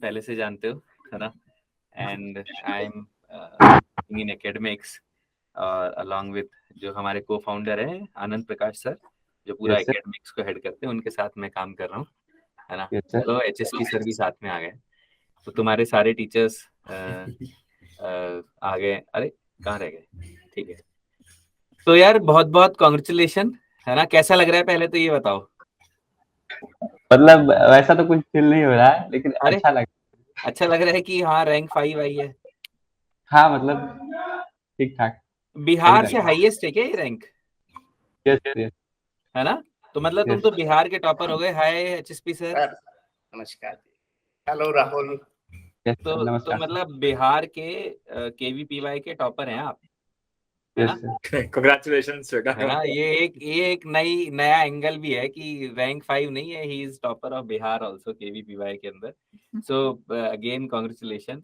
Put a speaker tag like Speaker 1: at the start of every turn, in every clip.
Speaker 1: पहले से जानते हो, है ना। And I am in academics along with जो हमारे को फाउंडर हैं आनंद प्रकाश सर, जो पूरा
Speaker 2: Yes, sir.
Speaker 1: एकेडमिक्स को हेड करते हैं, उनके साथ मैं काम कर रहा हूँ, है ना।
Speaker 2: Yes, sir.
Speaker 1: चलो HSP सर भी साथ में आ गए, तो तुम्हारे सारे टीचर्स आ गए। अरे कहाँ रह गए, ठीक है। तो यार बहुत बहुत कॉन्ग्रेचुलेशन, है ना। कैसा लग रहा है पहले तो ये बताओ।
Speaker 2: मतलब वैसा तो कुछ फील नहीं हो रहा है, लेकिन
Speaker 1: अरे
Speaker 2: अच्छा
Speaker 1: लग रहा है कि हाँ रैंक 5 आई है।
Speaker 2: हाँ, मतलब ठीक ठाक सही
Speaker 1: बिहार
Speaker 2: लग
Speaker 1: से
Speaker 2: रहा
Speaker 1: हाईएस्ट है क्या ये रैंक,
Speaker 2: है। यस,
Speaker 1: है ना। तो मतलब तुम
Speaker 2: यस,
Speaker 1: तो बिहार के टॉपर हो गए। हाय HSP सर।
Speaker 3: सर नमस्कार। हेलो राहुल।
Speaker 2: यस
Speaker 1: तो
Speaker 2: सर, नमस्कार सर।
Speaker 1: मतलब बिहार के KVPY के टॉपर हैं आप, है
Speaker 2: यस
Speaker 1: ना।
Speaker 2: सर।
Speaker 4: Congratulations,
Speaker 1: है ना,
Speaker 4: बेटा।
Speaker 1: ये एक नया एंगल भी है कि रैंक 5 नहीं है, he is topper of Bihar also KVPY के अंदर। सो अगेन कांग्रेचुलेशन,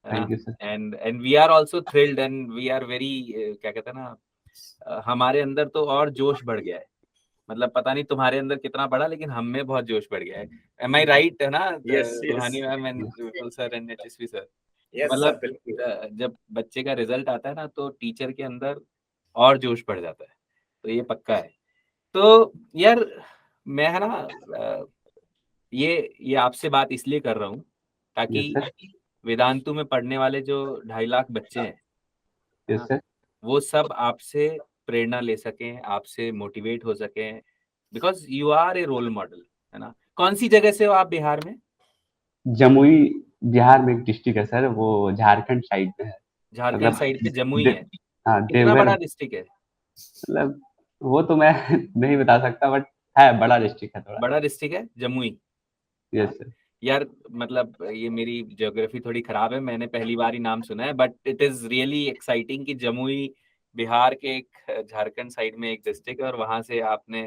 Speaker 1: है ना।
Speaker 2: Thank you sir.
Speaker 1: And we are also thrilled and we are very, क्या कहते हैं ना, हमारे अंदर तो और जोश बढ़ गया है। मतलब पता नहीं तुम्हारे अंदर कितना बढ़ा, लेकिन हम में बहुत जोश बढ़ गया है। एम आई राइट, है ना।
Speaker 4: Yes,
Speaker 1: रूहानी
Speaker 4: yes.
Speaker 1: Ma'am and Vipul sir and HSP sir.
Speaker 3: Yes sir,
Speaker 1: मतलब
Speaker 3: बिल्कुल।
Speaker 1: जब बच्चे का रिजल्ट आता है ना, तो टीचर के अंदर और जोश बढ़ जाता है, तो ये पक्का है। तो यार मैं, है ना, ये आपसे बात इसलिए कर रहा हूँ ताकि
Speaker 2: यस सर।
Speaker 1: वेदांतु में पढ़ने वाले जो 2.5 लाख बच्चे हैं, है
Speaker 2: यस
Speaker 1: ना,
Speaker 2: सर।
Speaker 1: वो सब आपसे प्रेरणा ले सकें, आपसे मोटिवेट हो सकें, because you are a role model, है ना। कौन सी जगह से हो आप बिहार में?
Speaker 2: जमुई बिहार में एक डिस्ट्रिक्ट है सर, वो झारखंड साइड में है।
Speaker 1: झारखंड
Speaker 2: मतलब
Speaker 1: साइड पे जमुई
Speaker 2: दे,
Speaker 1: है।
Speaker 2: हाँ,
Speaker 1: कितना
Speaker 2: देवघर।
Speaker 1: बड़ा डिस्ट्रिक्ट है?
Speaker 2: मतलब वो तो मैं नहीं बता सकता, बट है, बड़ा डिस्ट्रिक्ट है थोड़ा।
Speaker 1: बड़ा डिस्ट्रिक्ट है जमुई।
Speaker 2: Yes sir.
Speaker 1: यार मतलब ये मेरी ज्योग्राफी थोड़ी खराब है, मैंने पहली बार ही नाम सुना है, but it is really exciting कि जमुई बिहार के एक झारखंड साइड में एक डिस्ट्रिक्ट है, और वहां से आपने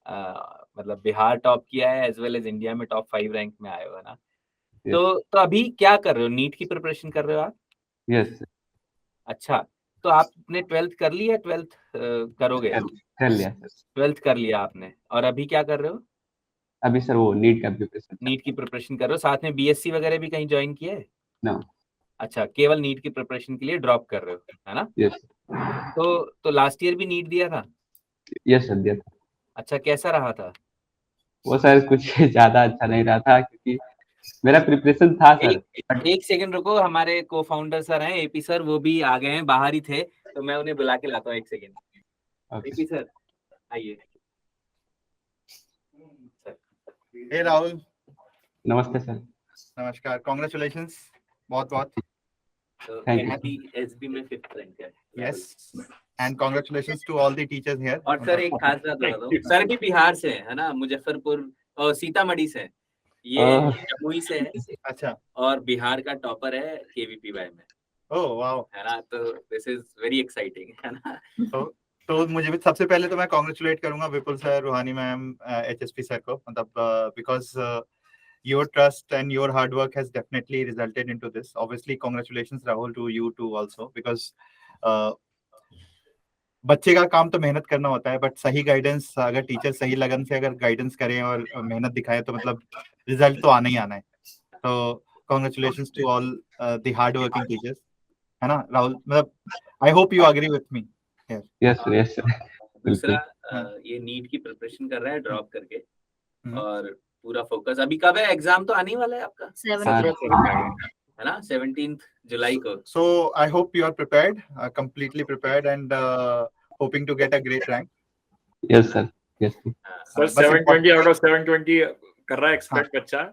Speaker 1: मतलब बिहार टॉप किया है एज वेल एज इंडिया में टॉप 5 रैंक में आए हो, है ना।
Speaker 2: यस,
Speaker 1: तो अभी क्या कर रहे हो? नीट की प्रिपरेशन कर रहे हो आप?
Speaker 2: Yes sir.
Speaker 1: अच्छा, तो आपने 12th कर ली या 12th करोगे?
Speaker 2: कर लिया सर।
Speaker 1: 12th कर लिया आपने, और अभी क्या कर रहे हो?
Speaker 2: अभी सर वो नीट का प्रिपरेशन चल
Speaker 1: नीट की प्रिपरेशन कर रहे हो, साथ में BSc वगैरह भी कहीं ज्वाइन किया है?
Speaker 2: रहा है।
Speaker 1: अच्छा, केवल नीट की प्रिपरेशन के लिए ड्रॉप कर रहे हो, है ना।
Speaker 2: यस,
Speaker 1: तो लास्ट ईयर भी नीट दिया था?
Speaker 2: यस सर, दिया था।
Speaker 1: अच्छा, कैसा रहा था?
Speaker 2: वो सर कुछ ज़्यादा अच्छा नहीं रहा था, क्योंकि मेरा प्रिपरेशन था सर, बट
Speaker 1: एक सेकंड रुको, हमारे को फाउंडर सर हैं AP सर, वो भी आ गए हैं, बाहर ही थे, तो मैं उन्हें बुला के लाता हूँ, एक सेकंड।
Speaker 2: ओके।
Speaker 1: AP सर आइए।
Speaker 3: हे राहुल,
Speaker 2: नमस्ते सर।
Speaker 3: नमस्कार। कॉन्ग्रेचुलेशंस बहुत बहुत।
Speaker 2: Thank you.
Speaker 1: NP SB में 5th रैंक है।
Speaker 3: Yes, and congratulations to all the teachers here.
Speaker 1: और सर एक खास बात बता दो, सर भी बिहार से है ना, मुजफ्फरपुर और सीतामढ़ी से हैं। ये जमुई से है,
Speaker 3: अच्छा।
Speaker 1: और बिहार का टॉपर है KVPY में,
Speaker 3: ओह वाओ।
Speaker 1: है ना। तो दिस इज वेरी एक्साइटिंग, है ना।
Speaker 3: तो मुझे भी सबसे पहले तो मैं कॉन्ग्रेचुलेट करूंगा विपुल सर, रूहानी मैम, HSP सर को, मतलब because your trust and your hard work has definitely resulted into this. Obviously, congratulations Rahul to you too also, because बच्चे का काम तो मेहनत करना होता है, बट सही गाइडेंस अगर टीचर सही लगन से अगर गाइडेंस करें और मेहनत दिखाएं तो मतलब रिजल्ट तो आना ही आना है। तो congratulations to all the hard working teachers, है ना राहुल। मतलब I hope you agree with me here.
Speaker 2: Yes sir, yes sir.
Speaker 1: दूसरा
Speaker 2: बिल्कुल।
Speaker 1: ये नीट की प्रिपरेशन कर रहा है ड्रॉप करके, और पूरा फोकस अभी कब है? एग्जाम तो आने ही वाला है आपका,
Speaker 2: 17
Speaker 1: है ना, 17th जुलाई को।
Speaker 3: So I hope you are prepared, completely prepared, and hoping to get a great rank.
Speaker 2: Yes sir, yes sir.
Speaker 4: Sir 720 out of 720 कर रहा है एक्सपेक्ट बच्चा,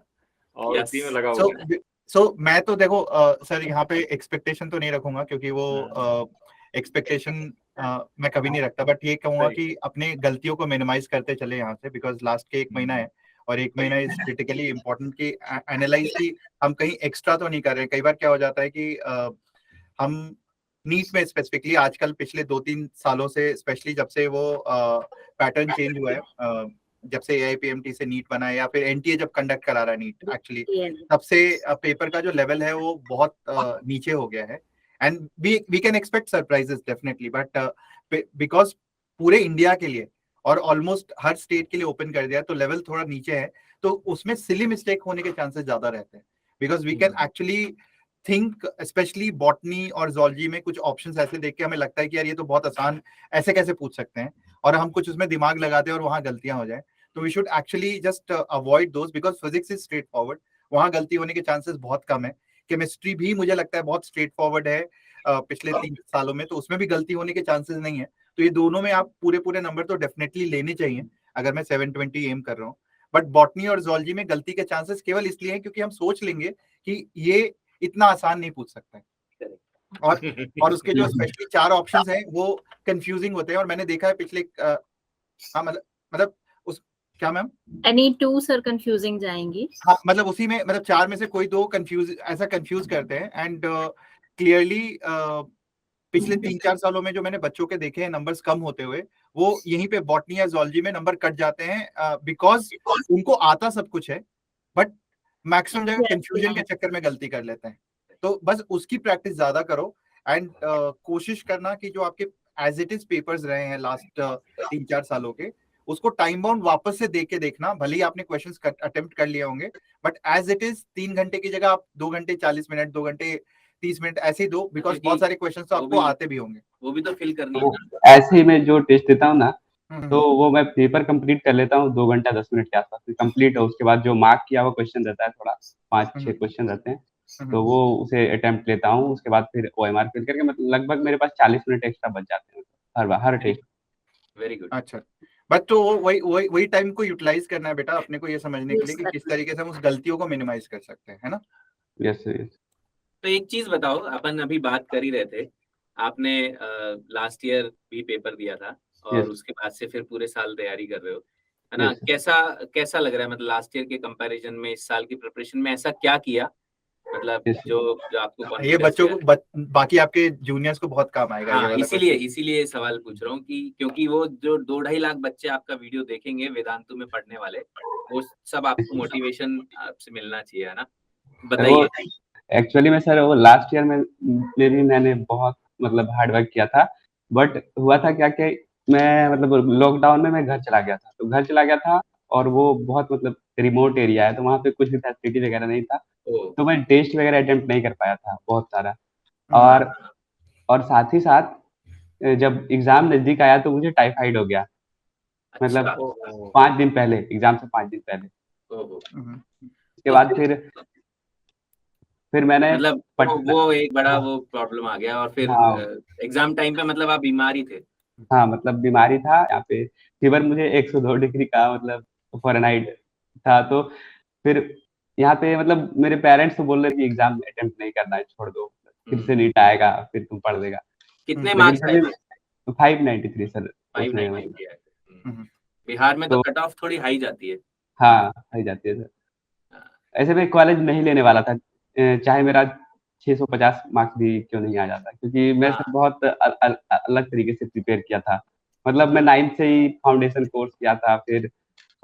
Speaker 4: और
Speaker 1: Yes.
Speaker 4: उसी में लगा हुआ है।
Speaker 3: So मैं तो देखो सर यहाँ पे एक्सपेक्टेशन तो नहीं रखूंगा, क्योंकि वो एक्सपेक्टेशन मैं कभी नहीं रखता, बट ये कहूंगा कि अपने गलतियों को मिनिमाइज करते चले यहाँ से, बिकॉज लास्ट के 1 महीना है, और 1 महीना इज क्रिटिकली इम्पोर्टेंट कि एनालाइज की हम कहीं एक्स्ट्रा तो नहीं कर रहे हैं। कई बार क्या हो जाता है कि हम नीट में स्पेसिफिकली आजकल पिछले 2-3 सालों से, स्पेशली जब से वो पैटर्न चेंज हुआ है, जब से AIPMT से नीट बना है, या फिर NTA जब कंडक्ट करा रहा है नीट एक्चुअली, तब से पेपर का जो लेवल है वो बहुत नीचे हो गया है। And we can expect surprises definitely, but because पूरे इंडिया के लिए और ऑलमोस्ट हर स्टेट के लिए ओपन कर दिया, तो लेवल थोड़ा नीचे है, तो उसमें सिली मिस्टेक होने के चांसेस ज्यादा रहते हैं। Because we can actually think, specially botany और zoology में कुछ ऑप्शंस ऐसे देख के हमें लगता है कि यार ये तो बहुत आसान, ऐसे कैसे पूछ सकते हैं, और हम कुछ उसमें दिमाग लगाते हैं और वहां गलतियां हो जाए। तो we should actually just avoid those, because physics is straightforward, वहां गलती होने के चांसेस बहुत कम है। केमिस्ट्री भी मुझे लगता है बहुत स्ट्रेट फॉरवर्ड है पिछले 3 सालों में, तो उसमें भी गलती होने के चांसेस नहीं है। तो ये दोनों में आप पूरे पूरे नंबर तो डेफिनेटली लेने चाहिए अगर मैं 720 एम कर रहा हूँ। बट बॉटनी और zoology में गलती के चांसेस केवल इसलिए हैं क्योंकि हम सोच लेंगे कि ये इतना आसान नहीं पूछ सकता है, और उसके जो स्पेशली 4 ऑप्शंस हैं वो कंफ्यूजिंग होते हैं। और मैंने देखा है पिछले हाँ मतलब उस क्या मैम
Speaker 5: एनी 2 सर कंफ्यूजिंग जाएंगी।
Speaker 3: हाँ, मतलब उसी में, मतलब 4 में से कोई 2 कंफ्यूज करते हैं। एंड क्लियरली पिछले 3-4 सालों में जो मैंने बच्चों के देखे हैं नंबर्स कम होते हुए, वो यहीं पे बॉटनी या zoology में नंबर कट जाते हैं बिकॉज उनको आता सब कुछ है, बट मैक्सिमम जगह कंफ्यूजन के चक्कर में गलती कर लेते हैं। तो बस उसकी प्रैक्टिस ज्यादा करो, एंड कोशिश करना कि जो आपके एज इट इज पेपर्स रहे हैं लास्ट 3-4 सालों के, उसको टाइम बाउंड वापस से देख के देखना। भले ही आपने क्वेश्चंस अटेम्प्ट कर लिए होंगे, बट एज इट इज 3 घंटे की जगह आप 2 घंटे 40 मिनट, 2 घंटे 30 मिनट ऐसे ही दो, बिकॉज बहुत सारे क्वेश्चंस तो आपको आते भी होंगे,
Speaker 1: वो भी तो फिल करनी
Speaker 2: तो
Speaker 1: है।
Speaker 2: ऐसे ही मैं जो टेस्ट देता हूँ ना, तो वो मैं पेपर कंप्लीट कर लेता हूँ 2 घंटा 10 मिनट के आसपास में कंप्लीट है। उसके बाद जो मार्क किया हुआ क्वेश्चन रहता है, थोड़ा 5-6 क्वेश्चन रहते हैं, तो वो उसे अटेम्प्ट लेता हूँ। उसके बाद फिर OMR फिल करके मतलब लगभग मेरे पास 40 मिनट एक्स्ट्रा बच जाते हैं हर टेस्ट।
Speaker 1: Very good.
Speaker 3: अच्छा, बट तो वही टाइम को यूटिलाइज करना है बेटा, अपने को ये समझने के लिए कि किस तरीके से हम उस गलतियों को मिनिमाइज कर सकते हैं, है ना।
Speaker 2: Yes yes.
Speaker 1: तो एक चीज बताओ, अपन अभी बात कर ही रहे थे, आपने लास्ट ईयर भी पेपर दिया था और
Speaker 2: Yes.
Speaker 1: उसके बाद से फिर पूरे साल तैयारी कर रहे हो, है ना।
Speaker 2: Yes, sir.
Speaker 1: कैसा लग रहा है, मतलब लास्ट ईयर के कंपैरिजन में इस साल की प्रिपरेशन में ऐसा क्या किया, मतलब
Speaker 2: Yes, sir.
Speaker 1: जो आपको
Speaker 3: ये
Speaker 1: कॉन्फिडेंस
Speaker 3: बच्चों को बाकी आपके जूनियर्स को बहुत काम आएगा। ये
Speaker 1: हाँ,
Speaker 3: वाला
Speaker 1: इसीलिए सवाल पूछ रहा हूँ कि क्योंकि वो जो 2-2.5 लाख बच्चे आपका वीडियो देखेंगे वेदांतु में पढ़ने वाले, वो सब आपको मोटिवेशन आपसे मिलना चाहिए, है ना। बताइए।
Speaker 2: एक्चुअली में सर वो लास्ट ईयर में मैंने बहुत मतलब हार्ड वर्क किया था, बट हुआ था क्या कि मैं मतलब लॉकडाउन में मैं घर चला गया था। तो घर चला गया था और वो बहुत मतलब रिमोट एरिया है, तो वहाँ पे कुछ भी फैसिलिटी वगैरह नहीं था, तो मैं टेस्ट वगैरह अटेम्प्ट नहीं कर पाया था बहुत सारा। और साथ ही साथ जब एग्जाम नजदीक आया तो मुझे टाइफाइड हो गया, मतलब 5 दिन पहले, एग्जाम से 5 दिन पहले। उसके बाद फिर मैंने
Speaker 1: मतलब वो एक बड़ा वो प्रॉब्लम आ गया, और फिर एग्जाम टाइम पे मतलब आप बीमार ही थे।
Speaker 2: हाँ, मतलब बीमारी था, यहाँ पे फीवर मुझे 102 डिग्री का मतलब फ़ारेनहाइट था। तो फिर यहाँ पे मतलब मेरे पेरेंट्स तो बोल रहे थे कि एग्जाम अटेम्प्ट नहीं करना है, छोड़ दो, फिर से नीट आएगा, फिर तुम पढ़ लेगा।
Speaker 1: कितने मार्क्स आए?
Speaker 2: 593 सर।
Speaker 1: 593। बिहार में तो कट ऑफ थोड़ी हाई जाती है।
Speaker 2: हाँ, हाई जाती है सर। ऐसे मैं कॉलेज नहीं लेने वाला था, चाहे मेरा 650 मार्क्स भी क्यों नहीं आ जाता, क्योंकि मैं सर बहुत अलग तरीके से प्रिपेयर किया था। मतलब मैं 9th से ही फाउंडेशन कोर्स किया था, फिर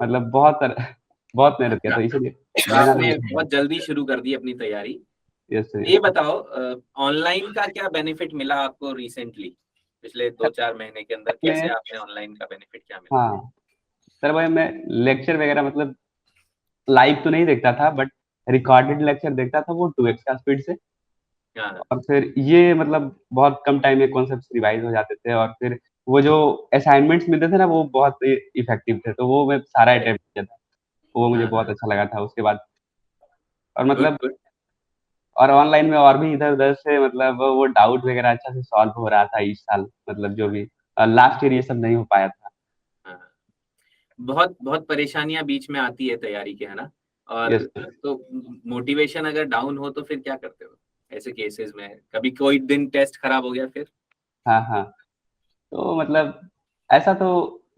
Speaker 2: मतलब बहुत मेहनत किया था, इसलिए
Speaker 1: आपने बहुत जल्दी शुरू कर दी अपनी तैयारी। ये बताओ, ऑनलाइन का क्या बेनिफिट मिला आपको रिसेंटली, पिछले 2-4 महीने के अंदर कैसे आपने ऑनलाइन का बेनिफिट क्या मिला?
Speaker 2: हाँ सर, भाई मैं लेक्चर वगैरह मतलब लाइव तो नहीं देखता था, बट रिकॉर्डेड लेक्चर देखता था वो 2x का स्पीड से। और फिर ये मतलब बहुत कम टाइम में कॉन्सेप्ट्स रिवाइज हो जाते थे, और फिर वो जो असाइनमेंट्स मिलते थे ना वो बहुत इफेक्टिव थे, तो वो मैं सारा अटेम्प्ट किया था, वो मुझे बहुत अच्छा लगा था। उसके बाद और मतलब और ऑनलाइन में और भी इधर-उधर से मतलब वो डाउट वगैरह अच्छा से सॉल्व हो रहा था इस साल, मतलब जो भी लास्ट ईयर ये सब नहीं हो पाया था।
Speaker 1: बहुत परेशानियां बीच में आती है तैयारी के, है ना। और तो मोटिवेशन अगर डाउन हो तो फिर क्या करते हो ऐसे केसेस में? कभी कोई दिन टेस्ट खराब हो गया फिर?
Speaker 2: हाँ, तो मतलब ऐसा तो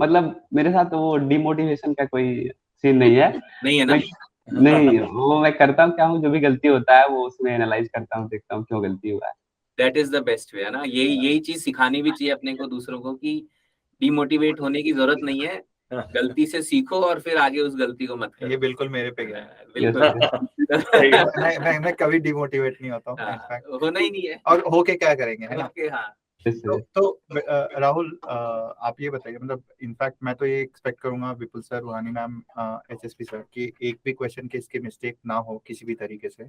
Speaker 2: मतलब मेरे साथ तो वो डिमोटिवेशन का कोई सीन नहीं है।
Speaker 1: नहीं है ना?
Speaker 2: नहीं, वो मैं करता हूँ क्या हूँ, जो भी गलती होता है वो उसमें एनालाइज करता हूँ, देखता हूँ क्यों गलती हुआ है।
Speaker 1: That is the best way, है ना। यही चीज सिखानी भी चाहिए अपने को दूसरों को कि डिमोटिवेट होने की जरूरत नहीं है, गलती से सीखो और फिर आगे उस गलती को मत करो।
Speaker 3: ये बिल्कुल मेरे पे गया।
Speaker 1: बिल्कुल।
Speaker 3: मैं कभी डिमोटिवेट नहीं होता हूँ,
Speaker 1: होना ही नहीं है।
Speaker 3: और होके क्या करेंगे, है ना।
Speaker 1: हाँ,
Speaker 3: तो राहुल आप ये बताइए, मतलब इनफैक्ट मैं तो ये एक्सपेक्ट करूंगा विपुल सर, रूहानी मैम, एचएसपी सर कि एक भी क्वेश्चन के इसके मिस्टेक ना हो किसी भी तरीके से,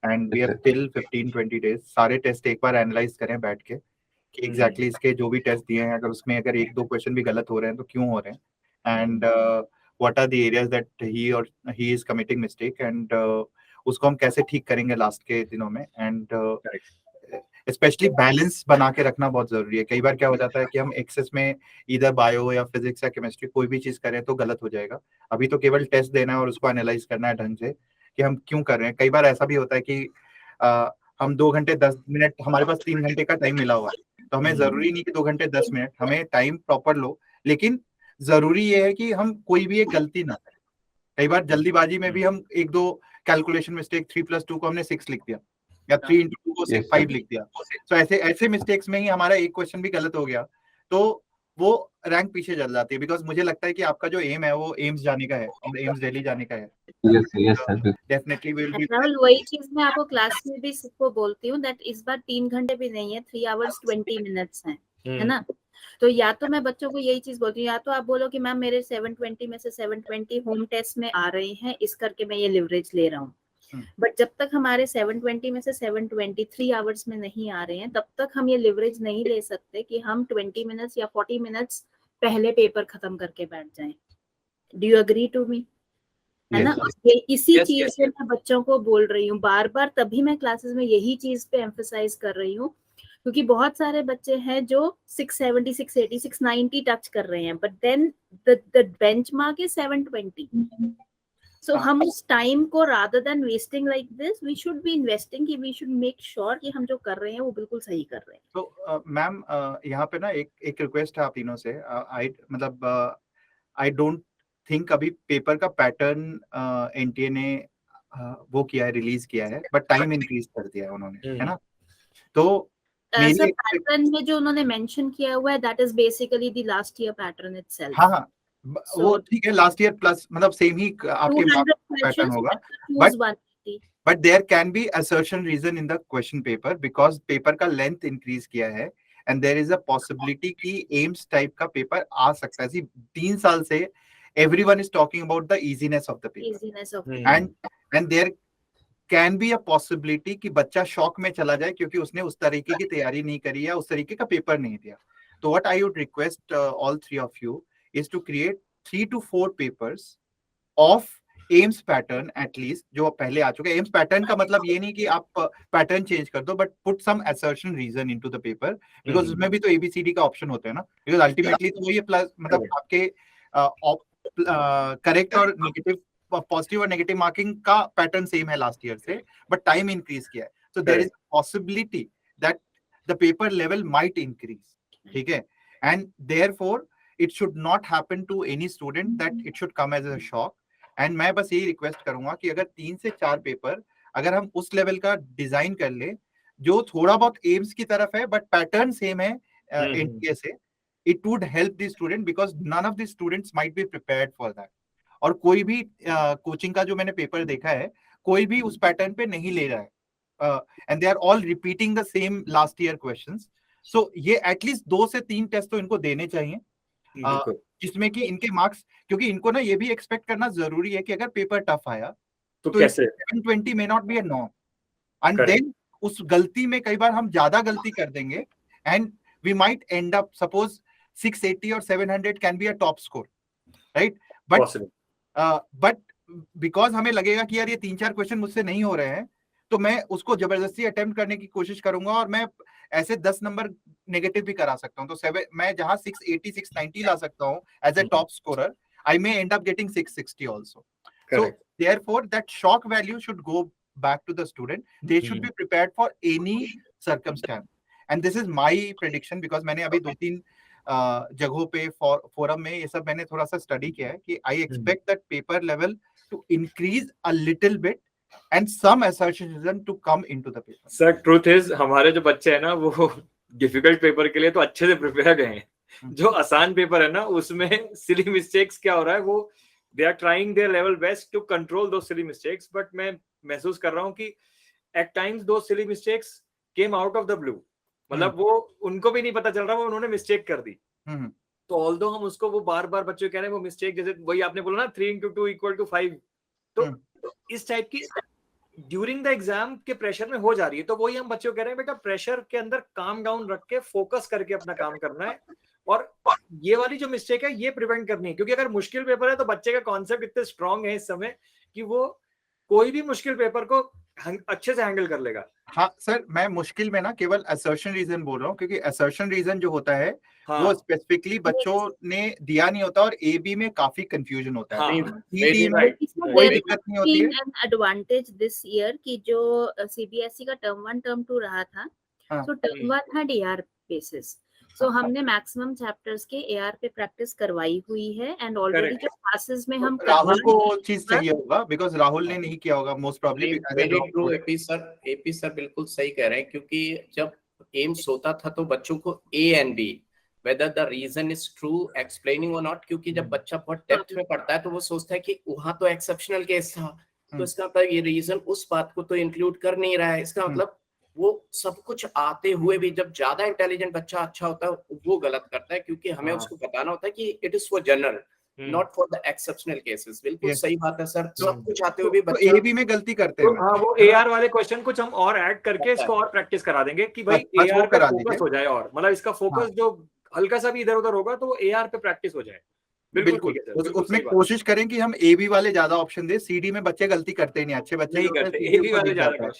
Speaker 3: and we have till 15-20 days सारे टेस्ट एक बार एनालाइज करें बैठ के कि एग्जैक्टली इसके जो भी टेस्ट दिए हैं, अगर उसमें अगर एक दो क्वेश्चन भी गलत हो रहे हैं तो क्यों हो रहे हैं, and what are the areas that he is committing mistake, एंड उसको हम कैसे ठीक करेंगे लास्ट के दिनों में, एंड स्पेशली बैलेंस बना के रखना बहुत जरूरी है। कई बार क्या हो जाता है कि हम एक्सेस में इधर बायो या फिजिक्स या केमिस्ट्री कोई भी चीज करें तो गलत हो जाएगा। अभी तो केवल टेस्ट देना है और उसको एनालाइज करना है ढंग से कि हम क्यों कर रहे हैं। कई बार ऐसा भी होता है कि हम 2 घंटे 10 मिनट, हमारे पास 3 घंटे का टाइम मिला हुआ है, तो हमें जरूरी नहीं कि 2 घंटे 10 मिनट, हमें टाइम प्रॉपर लो, लेकिन जरूरी ये है कि हम कोई भी एक गलती ना करें। कई बार जल्दीबाजी में भी हम एक दो कैलकुलेशन मिस्टेक, 3+2 को हमने 6 लिख दिया या 3 into 2 को 5 लिख दिया, तो ऐसे मिस्टेक्स में ही हमारा एक क्वेश्चन भी गलत हो गया तो वो रैंक पीछे चल जाती है। बिकॉज मुझे लगता है कि आपका जो एम है वो एम्स जाने का है, एम्स दिल्ली जाने का है।
Speaker 2: Yes sir,
Speaker 3: definitely will be.
Speaker 5: Rahul, वही चीज मैं आपको क्लास में भी सबको बोलती हूँ दैट इस बार 3 घंटे भी नहीं है, 3 hours 20 minutes है ना। तो या तो मैं बच्चों को यही चीज बोलती हूँ, या तो आप बोलो कि मैम मेरे 720 में से 720 होम टेस्ट में आ रहे हैं, इस करके मैं ये लिवरेज ले रहा हूँ। बट जब तक हमारे 720 में से 723 आवर्स में नहीं आ रहे हैं, तब तक हम ये लिवरेज नहीं ले सकते कि हम 20 मिनट्स या 40 मिनट्स पहले पेपर खत्म करके बैठ जाएं। Do you agree to me? है ना। ये इसी चीज से मैं बच्चों को बोल रही हूँ बार बार, तभी मैं क्लासेस में यही चीज पे एम्फसाइज कर रही हूँ, क्योंकि बहुत सारे बच्चे हैं जो 670, 680, 690 टच कर रहे हैं, but then the benchmark is 720। So हम उस टाइम को rather than wasting like this, we should be investing कि we should make sure कि हम जो कर रहे हैं वो बिल्कुल सही कर रहे हैं।
Speaker 3: तो मैम यहाँ पे ना एक रिक्वेस्ट है आप तीनों से। आई डोंट थिंक अभी पेपर का पैटर्न एनटीए ने वो किया है, रिलीज किया है, बट टाइम इंक्रीज कर दिया है उन्होंने, है ना। तो
Speaker 5: सर पैटर्न में जो उन्होंने मेंशन किया हुआ है that is basically the last year pattern itself।
Speaker 3: हाँ वो ठीक है, लास्ट ईयर प्लस मतलब सेम ही आपके पैटर्न होगा, but there can be assertion reason in the question paper because paper का लेंथ इंक्रीज किया है, and there is a possibility कि एम्स टाइप का पेपर आ सकता है। 3 साल से everyone is talking about the easiness of the paper, and there can be a possibility कि बच्चा शॉक में चला जाए क्योंकि उसने उस तरीके की तैयारी नहीं करी या उस तरीके का पेपर नहीं दिया। तो what I would request all three of you is to create 3 to 4 papers of AIIMS pattern at least, जो पहले आ चुके हैं। एम्स पैटर्न का मतलब ये नहीं कि आप पैटर्न चेंज कर दो, but put some assertion reason into the paper, because उसमें भी तो एबीसीडी का ऑप्शन होता है ना, बिकॉज अल्टीमेटली तो वही प्लस मतलब आपके करेक्ट और नेगेटिव, पॉजिटिव और नेगेटिव मार्किंग का पैटर्न सेम है लास्ट ईयर से, बट टाइम इंक्रीज किया है। So there is possibility that the paper level might increase, ठीक है, and therefore it should not happen to any student that it should come as a shock. And मैं बस यही request करूंगा कि अगर 3 से 4 पेपर अगर हम उस लेवल का डिजाइन कर ले जो थोड़ा बहुत एम्स की तरफ है बट पैटर्न सेम है एनटीए से, it would help the student because none of the students might be prepared for that। और कोई भी कोचिंग का जो मैंने पेपर देखा है, कोई भी उस पैटर्न पे नहीं ले रहा है, and they are all repeating the same last year questions. So ये एटलीस्ट 2 से 3 टेस्ट तो इनको देने चाहिए, जिसमें कि इनके मार्क्स, क्योंकि इनको ना ये भी एक्सपेक्ट करना जरूरी है कि अगर पेपर टफ आया तो कैसे 720 may not be a norm, and then उस गलती में कई बार हम ज्यादा गलती कर देंगे and we might end up, suppose 680 or 700 can be a top score, right? But because हमें लगेगा कि यार ये 3-4 क्वेश्चन मुझसे नहीं हो रहे हैं, तो मैं उसको जबरदस्ती अटेम्प्ट करने की कोशिश करूंगा और मैं ऐसे 10 नंबर नेगेटिव भी करा सकता हूं। तो मैं जहां 680 690 ला सकता हूं as a top scorer, I may end up getting 660 also। So therefore that shock value should go back to the student। They should be prepared for any circumstance, and this is my prediction because मैंने अभी 2-3 जगहों पे forum में ये सब मैंने थोड़ा सा स्टडी किया है कि I expect that paper level to increase a little bit and some assertion to come into the paper।
Speaker 4: Sir, truth is हमारे जो बच्चे हैं ना वो डिफिकल्ट पेपर के लिए तो अच्छे से प्रिपेयर गए हैं, जो आसान पेपर है ना उसमें सिली मिस्टेक्स क्या हो रहा है, वो they are trying their level best to control दो सिली मिस्टेक्स, बट मैं महसूस कर रहा हूँ कि एट टाइम्स दो silly mistakes came out of the blue. मतलब वो उनको भी नहीं पता चल रहा, वो उन्होंने मिस्टेक कर दी। तो ऑल्दो हम उसको वो बार बार बच्चों कह रहे हैं वो मिस्टेक, जैसे वही आपने बोला ना 3 into 2 = 5, तो इस टाइप की ड्यूरिंग द एग्जाम के प्रेशर में हो जा रही है। तो वही हम बच्चों को कह रहे हैं बेटा प्रेशर के अंदर काम डाउन रख के फोकस करके अपना काम करना है, और ये वाली जो मिस्टेक है ये प्रिवेंट करनी है। क्योंकि अगर मुश्किल पेपर है तो बच्चे का कॉन्सेप्ट इतने स्ट्रांग है इस समय कि वो कोई भी मुश्किल पेपर को अच्छे से हैंडल कर लेगा।
Speaker 3: हाँ सर, मैं मुश्किल में ना केवल असर्शन रीजन बोल रहा हूँ, क्योंकि असर्शन रीजन जो होता है वो स्पेसिफिकली बच्चों ने दिया नहीं होता और एबी में काफी कंफ्यूजन होता है। ईडी में कोई दिक्कत नहीं होती है।
Speaker 5: एडवांटेज दिस ईयर की जो सीबीएसई का टर्म 1 टर्म 2 रहा था, तो टर्म 1 had AR बेसिस, सो हमने मैक्सिमम चैप्टर्स के एआर पे प्रैक्टिस करवाई हुई है, एंड ऑलरेडी जो क्लासेस में हम
Speaker 3: राहुल को चीज चाहिए होगा, बिकॉज राहुल ने नहीं किया होगा most probably.
Speaker 6: Very true AP sir बिल्कुल सही कह रहे हैं, क्योंकि जब एम्स होता था तो बच्चों को A and B whether the reason is true explaining or not, क्योंकि जब बच्चा बहुत डेप्थ में पढ़ता है तो वो सोचता है कि वहां तो एक्सेप्शनल केस था, तो इसका मतलब ये रीजन उस बात को तो इंक्लूड कर नहीं रहा है। इसका मतलब वो सब कुछ आते हुए भी जब ज्यादा इंटेलिजेंट बच्चा अच्छा होता है वो गलत करता है, क्योंकि हमें उसको बताना होता है कि it is for general not for the exceptional cases. बिल्कुल सही बात है सर, सब कुछ आते हुए भी बच्चा
Speaker 3: एबी में गलती करते हैं।
Speaker 4: हाँ, वो एआर वाले क्वेश्चन कुछ हम और ऐड करके इसको और प्रैक्टिस करा देंगे कि भाई एआर पे फोकस हो जाए, और मतलब इसका फोकस जो हल्का सा भी इधर उधर होगा तो वो एआर पे प्रैक्टिस हो जाए। बिल्कुल
Speaker 3: उसमें कोशिश करें कि हम एबी वाले ज्यादा ऑप्शन दे। सीडी में बच्चे गलती करते ही नहीं, अच्छे बच्चे
Speaker 4: नहीं करते, एबी वाले ज्यादा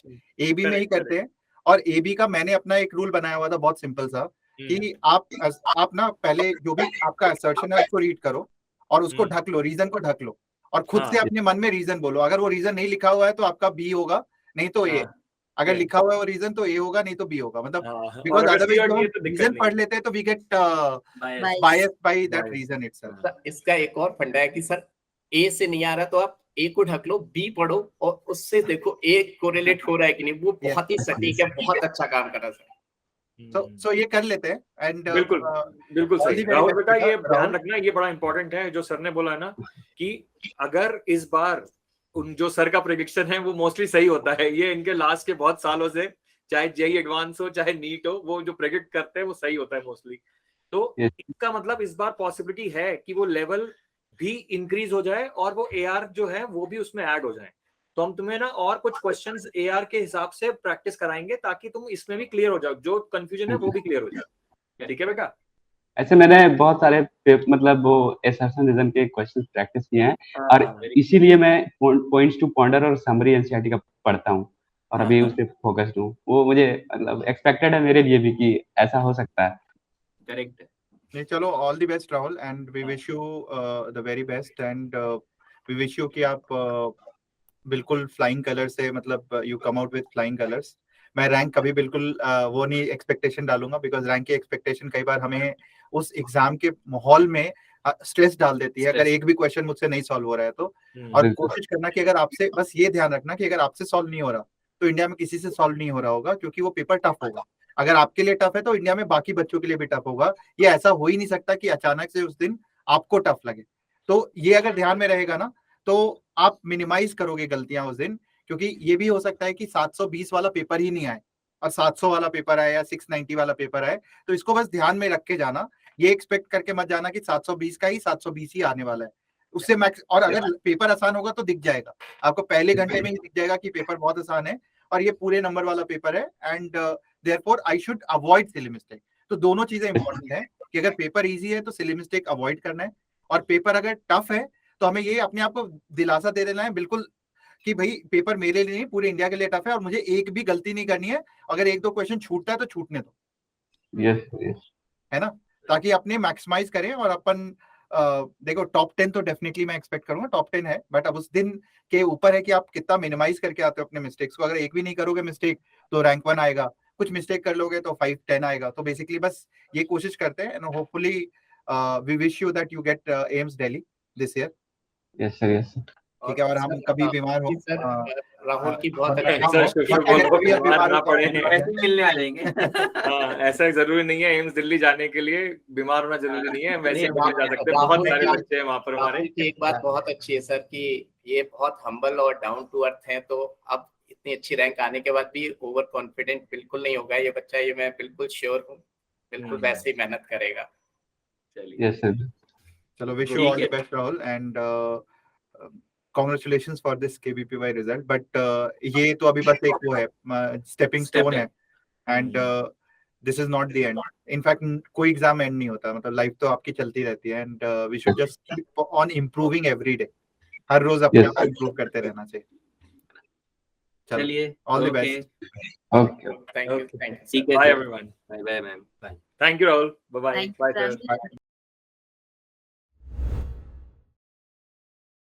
Speaker 3: एबी में ही करते हैं। और एबी का मैंने अपना एक रूल बनाया हुआ था बहुत सिंपल सा, कि आप ना पहले जो भी आपका असर्शन है उसको रीड करो और उसको ढक लो, रीजन को ढक लो और खुद से अपने मन में रीजन बोलो। अगर वो रीजन नहीं लिखा हुआ है तो आपका बी होगा, नहीं तो ए। अगर लिखा हुआ है वो रीजन तो ए होगा, नहीं तो बी होगा। मतलब बिकॉज़ अदरवाइज हम रीजन पढ़ लेते हैं तो we get biased by that reason itself.
Speaker 6: इसका एक और फंडा है कि सर ए से नहीं आ रहा तो आप ए को ढक लो, बी पढ़ो और उससे देखो ए कोरिलेट हो रहा है कि नहीं। वो बहुत ही सटीक है, बहुत अच्छा काम कर रहा है सर।
Speaker 3: so ये कर लेते हैं। एंड
Speaker 4: बिल्कुल सही राहुल बेटा, ये ध्यान रखना, ये बड़ा इंपॉर्टेंट है जो सर ने बोला है ना, कि अगर इस बार उन जो सर का प्रेडिक्शन है वो मोस्टली सही होता है, ये इनके लास्ट के बहुत सालों से, चाहे जेईई एडवांस हो चाहे नीट हो, वो जो प्रेडिक्ट करते हैं वो सही होता है मोस्टली। तो इसका मतलब इस बार पॉसिबिलिटी है कि वो लेवल भी इंक्रीज हो जाए और वो एआर जो है वो भी उसमें ऐड हो जाए। तो हम तुम्हें ना और कुछ क्वेश्चंस एआर के हिसाब से प्रैक्टिस कराएंगे ताकि तुम इसमें भी क्लियर हो जाओ, जो कंफ्यूजन है वो भी क्लियर हो जाए। ठीक है बेटा?
Speaker 2: ऐसे मैंने बहुत सारे मतलब वो असर्शन रीजन के क्वेश्चंस प्रैक्टिस किए हैं और इसीलिए मैं पॉइंट्स टू पॉन्डर और समरी एनसीईआरटी का पढ़ता हूँ और अभी उस पे फोकस्ड हूँ। वो मुझे मतलब एक्सपेक्टेड है मेरे लिए भी कि ऐसा हो सकता है।
Speaker 3: करेक्ट है। नहीं, चलो all the best Rahul, and we wish you the very best, and we wish you कि आप बिल्कुल फ्लाइंग कलर से, मतलब you come out with flying colours. मैं रैंक कभी बिल्कुल वो नहीं एक्सपेक्टेशन डालूंगा, बिकॉज रैंक की एक्सपेक्टेशन कई बार हमें उस एग्जाम के माहौल में स्ट्रेस डाल देती है अगर एक भी क्वेश्चन मुझसे नहीं सॉल्व हो रहा है तो। और कोशिश करना कि अगर आपसे, बस ये ध्यान रखना कि अगर आपसे सॉल्व नहीं हो रहा तो इंडिया में किसी से सॉल्व नहीं हो रहा होगा, क्योंकि वो पेपर टफ होगा। अगर आपके लिए टफ है तो इंडिया में बाकी बच्चों के लिए भी टफ होगा। ये ऐसा हो ही नहीं सकता कि अचानक से उस दिन आपको टफ लगे। तो ये अगर ध्यान में रहेगा ना तो आप मिनिमाइज करोगे गलतियां उस दिन, क्योंकि ये भी हो सकता है कि 720 वाला पेपर ही नहीं आए और 700 वाला पेपर आए या 690 वाला पेपर आए। तो इसको बस ध्यान में रख के जाना, ये एक्सपेक्ट करके मत जाना कि 720 का ही 720 ही आने वाला है उससे मैक्स। और अगर पेपर आसान होगा तो दिख जाएगा आपको, पहले घंटे में ही दिख जाएगा कि पेपर बहुत आसान है और ये पूरे नंबर वाला पेपर है, and therefore I should avoid silly mistake. तो दोनों चीजें इंपॉर्टेंट है कि अगर पेपर इजी है तो सिली मिस्टेक अवॉइड करना है, और पेपर अगर टफ है तो हमें ये अपने आप को दिलासा दे देना है बिल्कुल कि भाई पेपर मेरे लिए नहीं पूरे इंडिया के लिए टफ है और मुझे एक भी गलती नहीं करनी है। अगर एक दो क्वेश्चन छूटता है तो छूटने दो।
Speaker 2: यस
Speaker 3: है ना, ताकि अपने मैक्सिमाइज करें। और अपन देखो टॉप 10 तो डेफिनेटली मैं एक्सपेक्ट करूंगा, टॉप 10 है, बट अब उस दिन के ऊपर है कि आप कितना मिनिमाइज करके आते हो अपने मिस्टेक्स को। अगर एक भी नहीं करोगे मिस्टेक तो रैंक 1 आएगा, कुछ मिस्टेक कर लोगे तो 5-10 आएगा। तो बेसिकली बस ये कोशिश करते हैं, and hopefully we wish you that you get AIIMS Delhi this year.
Speaker 2: Yes sir, yes sir.
Speaker 3: ठीक है, और हम कभी बीमार हो
Speaker 6: राहुल की बहुत
Speaker 4: मिलने आ जाएंगे। ऐसा जरूरी नहीं है एम्स दिल्ली जाने के लिए बीमार होना जरूरी नहीं है, वैसे जा सकते हैं। बहुत सारे बच्चे हैं वहाँ पर हमारे।
Speaker 6: एक बात बहुत अच्छी है सर कि ये बहुत हम्बल और डाउन टू अर्थ हैं, तो अब इतनी अच्छी रैंक आने के बाद भी ओवर कॉन्फिडेंट बिल्कुल नहीं होगा ये बच्चा, ये मैं बिल्कुल श्योर हूँ, बिल्कुल वैसे ही मेहनत करेगा।
Speaker 1: चलिए
Speaker 2: यस सर।
Speaker 3: चलो विश यू
Speaker 1: ठीक
Speaker 3: ऑल
Speaker 1: है।
Speaker 3: The best Rahul and congratulations for this KBPY result, but ये तो अभी बस एक वो है स्टेपिंग स्टोन है and this is not the end. In fact कोई एग्जाम एंड नहीं होता, मतलब लाइफ तो आपकी चलती रहती है and we should just keep on improving every day, हर रोज अपने आप को इम्प्रूव करते रहना चाहिए।
Speaker 1: चलिए
Speaker 3: all the
Speaker 1: okay
Speaker 3: best.
Speaker 2: Okay.
Speaker 6: Thank you,
Speaker 1: ठीक है
Speaker 4: bye
Speaker 1: sir,
Speaker 4: everyone,
Speaker 1: bye bye ma'am, bye.
Speaker 4: Thank you Rahul, bye bye,
Speaker 5: Thank you,
Speaker 4: bye sir.
Speaker 5: Rajesh.